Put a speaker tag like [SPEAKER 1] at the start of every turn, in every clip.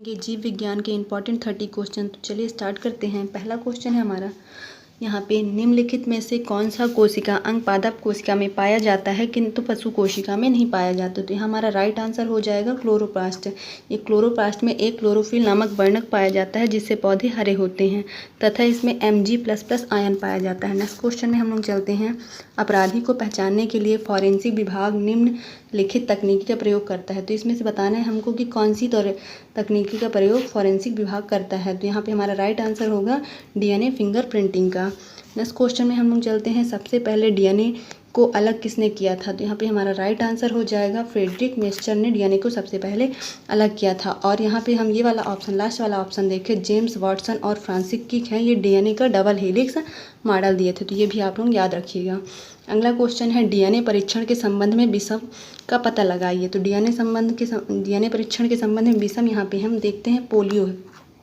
[SPEAKER 1] ये जीव विज्ञान के इंपॉर्टेंट 30 क्वेश्चन। तो चलिए स्टार्ट करते हैं। पहला क्वेश्चन है हमारा यहाँ पे, निम्नलिखित में से कौन सा कोशिका अंग पादप कोशिका में पाया जाता है किंतु पशु कोशिका में नहीं पाया जाता। तो यहाँ हमारा राइट आंसर हो जाएगा क्लोरोप्लास्ट। ये क्लोरोप्लास्ट में एक क्लोरोफिल नामक वर्णक पाया जाता है जिससे पौधे हरे होते हैं तथा इसमें Mg++ आयन पाया जाता है। नेक्स्ट क्वेश्चन में हम लोग चलते हैं। अपराधी को पहचानने के लिए फॉरेंसिक विभाग निम्नलिखित तकनीकी का प्रयोग करता है। तो इसमें से बताना है हमको कि कौन सी तकनीकी का प्रयोग फॉरेंसिक विभाग करता है। तो यहाँ पे हमारा राइट आंसर होगा DNA फिंगरप्रिंटिंग का। नेक्स्ट क्वेश्चन में हम लोग चलते हैं। सबसे पहले DNA को अलग किसने किया था। तो यहाँ पे हमारा राइट आंसर हो जाएगा फ्रेडरिक मेस्चर ने DNA को सबसे पहले अलग किया था। और यहाँ पे हम ये वाला ऑप्शन, लास्ट वाला ऑप्शन देखें, जेम्स वाटसन और फ्रांसिस किक है, ये DNA का डबल हेलिक्स मॉडल दिए थे। तो ये भी आप लोग याद रखिएगा। अगला क्वेश्चन है, DNA परीक्षण के संबंध में विषम का पता लगाइए। तो DNA परीक्षण के संबंध में विषम यहाँ पे हम देखते हैं पोलियो है,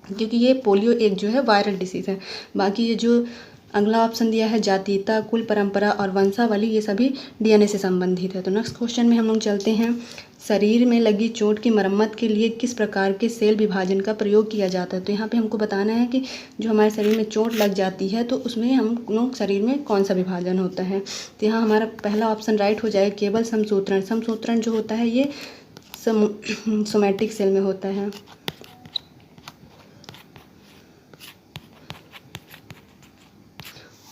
[SPEAKER 1] क्योंकि ये पोलियो एक जो है वायरल डिसीज़ है। बाकी ये जो अगला ऑप्शन दिया है जातीयता, कुल परंपरा और वंशावली, ये सभी DNA से संबंधित है। तो नेक्स्ट क्वेश्चन में हम लोग चलते हैं। शरीर में लगी चोट की मरम्मत के लिए किस प्रकार के सेल विभाजन का प्रयोग किया जाता है। तो यहाँ पे हमको बताना है कि जो हमारे शरीर में चोट लग जाती है तो उसमें हम लोग शरीर में कौन सा विभाजन होता है। तो यहाँ हमारा पहला ऑप्शन राइट हो जाएगा केवल समसूत्रण। समसूत्रण जो होता है ये सोमैटिक सेल में होता है।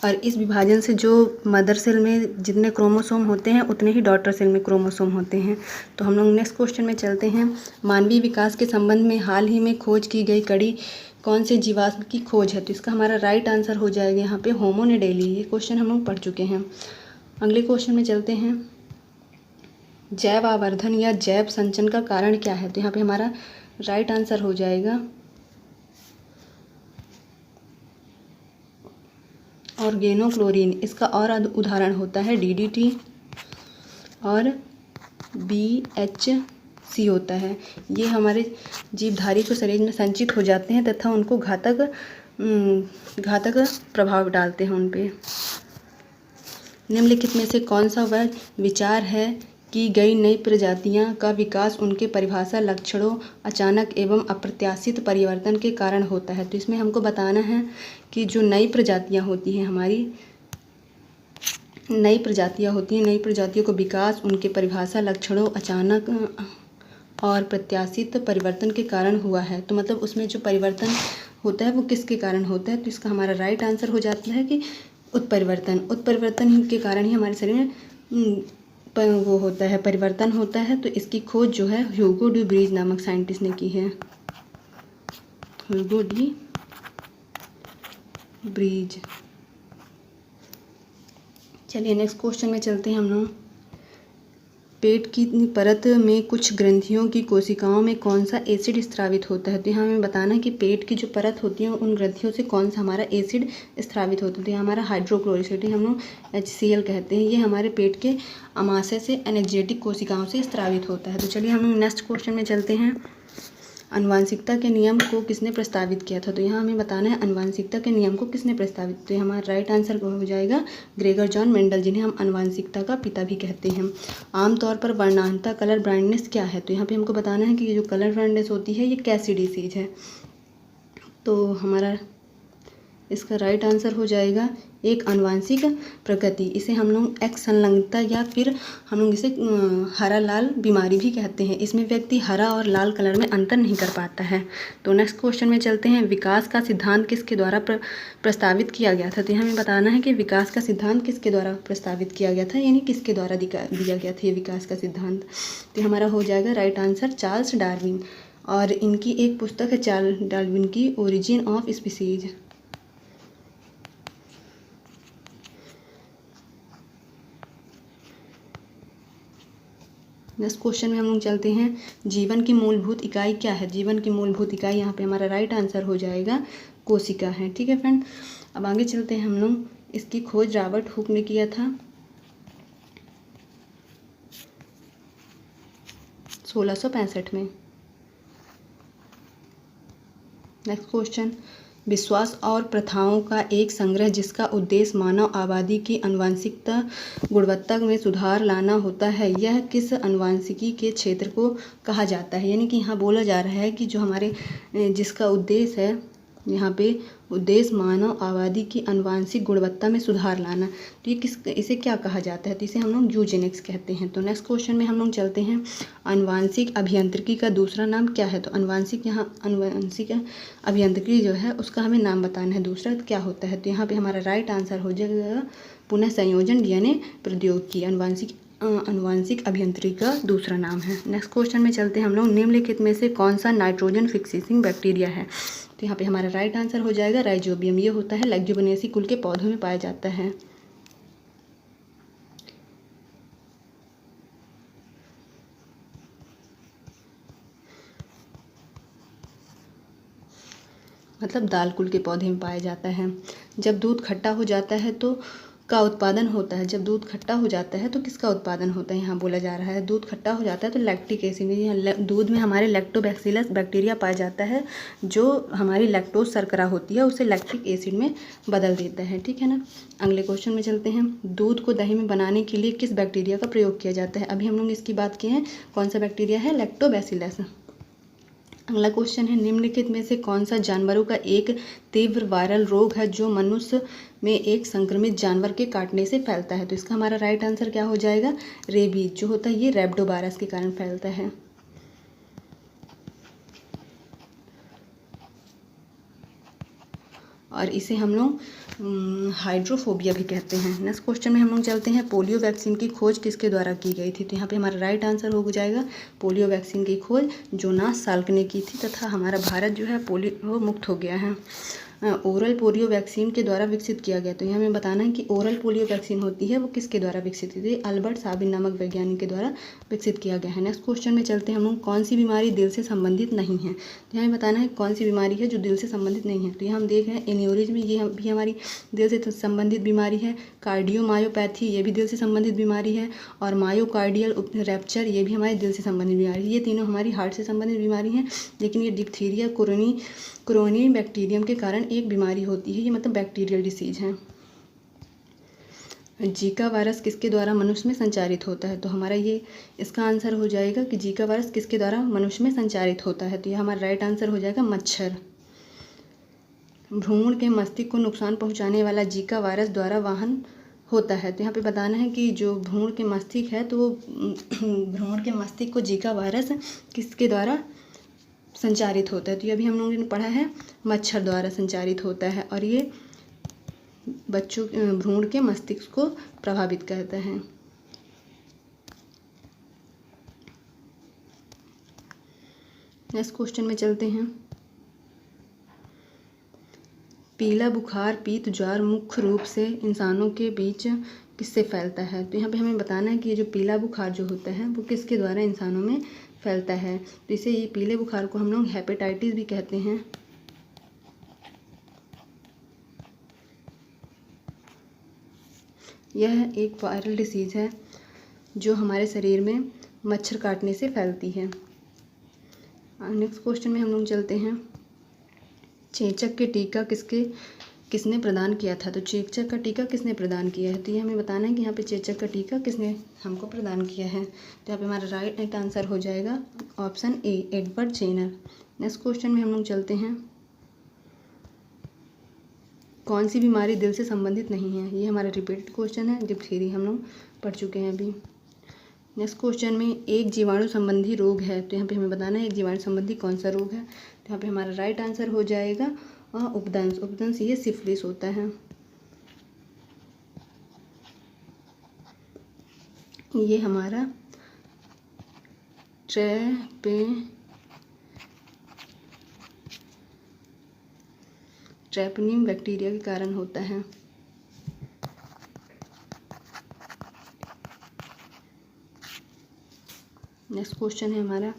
[SPEAKER 1] और इस विभाजन से जो मदर सेल में जितने क्रोमोसोम होते हैं उतने ही डॉटर सेल में क्रोमोसोम होते हैं। तो हम लोग नेक्स्ट क्वेश्चन में चलते हैं। मानवीय विकास के संबंध में हाल ही में खोज की गई कड़ी कौन से जीवाश्म की खोज है। तो इसका हमारा राइट आंसर हो जाएगा यहाँ पे होमो नेडेली। ये क्वेश्चन हम लोग पढ़ चुके हैं। अगले क्वेश्चन में चलते हैं। जैव आवर्धन या जैव संचयन का कारण क्या है। तो यहाँ पे हमारा राइट आंसर हो जाएगा ऑर्गेनोक्लोरीन। इसका और उदाहरण होता है DDT और BHC होता है। ये हमारे जीवधारी को शरीर में संचित हो जाते हैं तथा उनको घातक प्रभाव डालते हैं उन पे। निम्नलिखित में से कौन सा वह विचार है की गई नई प्रजातियां का विकास उनके परिभाषा लक्षणों अचानक एवं अप्रत्याशित परिवर्तन के कारण होता है। तो इसमें हमको बताना है कि जो नई प्रजातियां होती हैं हमारी, नई प्रजातियों को विकास उनके परिभाषा लक्षणों अचानक और प्रत्याशित परिवर्तन के कारण हुआ है। तो मतलब उसमें जो परिवर्तन होता है वो किसके कारण होता है। तो इसका हमारा राइट आंसर हो जाता है कि उत्परिवर्तन के कारण ही हमारे शरीर में वो होता है, परिवर्तन होता है। तो इसकी खोज जो है ह्यूगो डी ब्रीज नामक साइंटिस्ट ने की है, ह्यूगो डी ब्रीज। चलिए नेक्स्ट क्वेश्चन में चलते हैं हम लोग। पेट की परत में कुछ ग्रंथियों की कोशिकाओं में कौन सा एसिड स्रावित होता है। तो यहाँ हमें बताना है कि पेट की जो परत होती है उन ग्रंथियों से कौन सा हमारा एसिड स्रावित होता है। तो हमारा हाइड्रोक्लोरिक एसिड हम लोग HCl कहते हैं। ये हमारे पेट के अमाशय से एनर्जेटिक कोशिकाओं से स्रावित होता है। तो चलिए हम लोग नेक्स्ट क्वेश्चन में चलते हैं। आनुवांशिकता के नियम को किसने प्रस्तावित किया था। तो यहाँ हमें बताना है आनुवांशिकता के नियम को किसने प्रस्तावित। तो हमारा राइट आंसर हो जाएगा ग्रेगर जॉन मेंडल, जिन्हें हम आनुवांशिकता का पिता भी कहते हैं। आमतौर पर वर्णांतता कलर ब्लाइंडनेस क्या है। तो यहाँ पे हमको बताना है कि ये जो कलर ब्लाइंडनेस होती है ये कैसी डिसीज है। तो हमारा इसका राइट आंसर हो जाएगा एक आनुवांशिक प्रकृति। इसे हम लोग एक्स संलग्नता या फिर हम लोग इसे हरा लाल बीमारी भी कहते हैं। इसमें व्यक्ति हरा और लाल कलर में अंतर नहीं कर पाता है। तो नेक्स्ट क्वेश्चन में चलते हैं। विकास का सिद्धांत किसके द्वारा प्रस्तावित किया गया था। तो हमें बताना है कि विकास का सिद्धांत किसके द्वारा प्रस्तावित किया गया था, यानी किसके द्वारा दिया गया था ये विकास का सिद्धांत। तो हमारा हो जाएगा राइट आंसर चार्ल्स डार्विन। और इनकी एक पुस्तक है चार्ल्स डार्विन की origin of species. Next question में हम लोग चलते हैं। जीवन की मूलभूत इकाई क्या है। जीवन की मूलभूत इकाई यहाँ पे हमारा राइट आंसर हो जाएगा कोशिका है। ठीक है फ्रेंड, अब आगे चलते हैं हम लोग। इसकी खोज रॉबर्ट हुक ने किया था 1665 में। नेक्स्ट क्वेश्चन, विश्वास और प्रथाओं का एक संग्रह जिसका उद्देश्य मानव आबादी की आनुवंशिकता गुणवत्ता में सुधार लाना होता है, यह किस आनुवंशिकी के क्षेत्र को कहा जाता है। यानी कि यहाँ बोला जा रहा है कि जो हमारे जिसका उद्देश्य है, यहाँ पे उद्देश्य मानव आबादी की आनुवंशिक गुणवत्ता में सुधार लाना, तो ये इसे क्या कहा जाता है, तो इसे हम लोग यूजेनिक्स कहते हैं। तो नेक्स्ट क्वेश्चन में हम लोग चलते हैं, आनुवंशिक अभियांत्रिकी का दूसरा नाम क्या है। तो आनुवंशिक अभियांत्रिकी जो है उसका हमें नाम बताना है, दूसरा क्या होता है। तो यहाँ पे हमारा राइट आंसर हो जाएगा पुनः संयोजन डीएनए प्रौद्योगिकी। आनुवंशिक अभियांत्रिकी का दूसरा नाम है। नेक्स्ट क्वेश्चन में चलते हैं हम लोग, निम्नलिखित में से कौन सा नाइट्रोजन फिक्सिंग बैक्टीरिया है। तो यहाँ पे हमारा राइट आंसर हो जाएगा राइजोबियम। ये होता है लेग्यूमिनेसी कुल के पौधों में पाया जाता है। मतलब दाल कुल के पौधे में पाया जाता है। जब दूध खट्टा हो जाता है तो का उत्पादन होता है। जब दूध खट्टा हो जाता है तो किसका उत्पादन होता है, यहाँ बोला जा रहा है दूध खट्टा हो जाता है तो लैक्टिक एसिड, यहाँ दूध में हमारे लैक्टोबैसिलस बैक्टीरिया पाया जाता है जो हमारी लैक्टोज शर्करा होती है उसे लैक्टिक एसिड में बदल देता है। ठीक है ना। अगले क्वेश्चन में चलते हैं, दूध को दही में बनाने के लिए किस बैक्टीरिया का प्रयोग किया जाता है। अभी हम लोग इसकी बात किए हैं, कौन सा बैक्टीरिया है, लैक्टोबैसिलस। अगला क्वेश्चन है, निम्नलिखित में से कौन सा जानवरों का एक तीव्र वायरल रोग है जो मनुष्य में एक संक्रमित जानवर के काटने से फैलता है। तो इसका हमारा राइट आंसर क्या हो जाएगा, रेबीज जो होता है ये रैप्टोवायरस के कारण फैलता है। और इसे हम लोग हाइड्रोफोबिया भी कहते हैं। नेक्स्ट क्वेश्चन में हम लोग चलते हैं, पोलियो वैक्सीन की खोज किसके द्वारा की गई थी। तो यहाँ पे हमारा राइट आंसर हो जाएगा पोलियो वैक्सीन की खोज जोनास साल्क ने की थी तथा हमारा भारत जो है पोलियो मुक्त हो गया है। ओरल पोलियो वैक्सीन के द्वारा विकसित किया गया। तो यहाँ हमें बताना है कि ओरल पोलियो वैक्सीन होती है वो किसके द्वारा विकसित हुई थी, अल्बर्ट साबिन नामक वैज्ञानिक के द्वारा विकसित किया गया है। नेक्स्ट क्वेश्चन में चलते हैं हम लोग, कौन सी बीमारी दिल से संबंधित नहीं है। तो यहाँ हमें बताना है कौन सी बीमारी है जो दिल से संबंधित नहीं है। तो यहाँ हम देख रहे हैं एन्यूरिज्म, ये भी हमारी दिल से संबंधित बीमारी है। कार्डियोमायोपैथी ये भी दिल से संबंधित बीमारी है। और मायोकार्डियल रैप्चर ये भी हमारे दिल से संबंधित बीमारी है। ये तीनों हमारी हार्ट से संबंधित बीमारी हैं, लेकिन ये डिप्थीरिया कोरोनी बैक्टीरियम के कारण एक बीमारी होती है, ये मतलब बैक्टीरियल डिसीज है। जीका वायरस किसके द्वारा मनुष्य में संचारित होता है। तो हमारा ये इसका आंसर हो जाएगा कि जीका वायरस किसके द्वारा मनुष्य में संचारित होता है। तो ये हमारा राइट आंसर हो जाएगा मच्छर। भ्रूण के मस्तिष्क को नुकसान पहुंचाने वाला जीका वायरस द्वारा वाहन होता है। तो यहाँ पे बताना है कि जो भ्रूण के मस्तिष्क है तो भ्रूण के मस्तिष्क को जीका वायरस किसके द्वारा संचारित होता है। तो ये अभी हम लोगों ने पढ़ा है मच्छर द्वारा संचारित होता है और ये बच्चों भ्रूण के मस्तिष्क को प्रभावित करता है। नेक्स्ट क्वेश्चन में चलते हैं, पीला बुखार पीत ज्वर मुख्य रूप से इंसानों के बीच किससे फैलता है। तो यहाँ पे हमें बताना है कि ये जो पीला बुखार जो होता है वो किसके द्वारा इंसानों में फैलता है। तो इसे ये पीले बुखार को हम लोग हेपेटाइटिस भी कहते हैं। यह एक वायरल डिसीज है जो हमारे शरीर में मच्छर काटने से फैलती है। नेक्स्ट क्वेश्चन में हम लोग चलते हैं, चेचक के टीका किसने प्रदान किया था। तो चेचक का टीका किसने प्रदान किया है। तो ये हमें बताना है कि यहाँ पे चेचक का टीका किसने हमको प्रदान किया है। तो यहाँ पे हमारा राइट आंसर हो जाएगा option A, Edward Jenner. Next question में हम लोग चलते हैं, कौन सी बीमारी दिल से संबंधित नहीं है। ये हमारा रिपीटेड क्वेश्चन है, डिप्थीरिया हम लोग पढ़ चुके हैं अभी। नेक्स्ट क्वेश्चन में, एक जीवाणु संबंधी रोग है। तो यहाँ पे हमें बताना है एक जीवाणु संबंधी कौन सा रोग है। तो यहाँ पे हमारा राइट आंसर हो जाएगा उपदंश ये सिफिलिस होता है। ये हमारा ट्रैपनियम बैक्टीरिया के कारण होता है। नेक्स्ट क्वेश्चन है हमारा,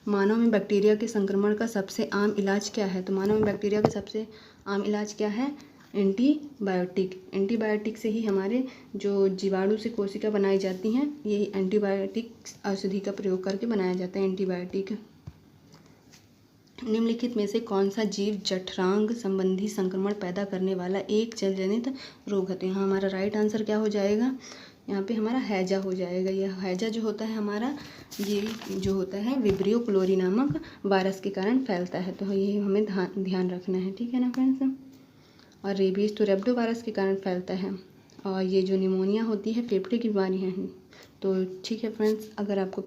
[SPEAKER 1] मानव में बैक्टीरिया के संक्रमण का सबसे आम इलाज क्या है। तो मानव में बैक्टीरिया का सबसे आम इलाज क्या है, एंटीबायोटिक। एंटीबायोटिक से ही हमारे जो जीवाणु से कोशिका बनाई जाती हैं, यही एंटीबायोटिक औषधि का प्रयोग करके बनाया जाता है एंटीबायोटिक। निम्नलिखित में से कौन सा जीव जठरांग संबंधी संक्रमण पैदा करने वाला एक जल जनित रोग है? तो यहाँ हमारा राइट आंसर क्या हो जाएगा? यहाँ पे हमारा हैजा हो जाएगा। यह हैजा जो होता है हमारा, ये जो होता है विब्रियो क्लोरी नामक वायरस के कारण फैलता है। तो ये हमें ध्यान रखना है, ठीक है ना फ्रेंड्स। और रेबीज तो रेब्डो वायरस के कारण फैलता है। और ये जो निमोनिया होती है फेफड़े की बीमारी है। तो ठीक है फ्रेंड्स, अगर आपको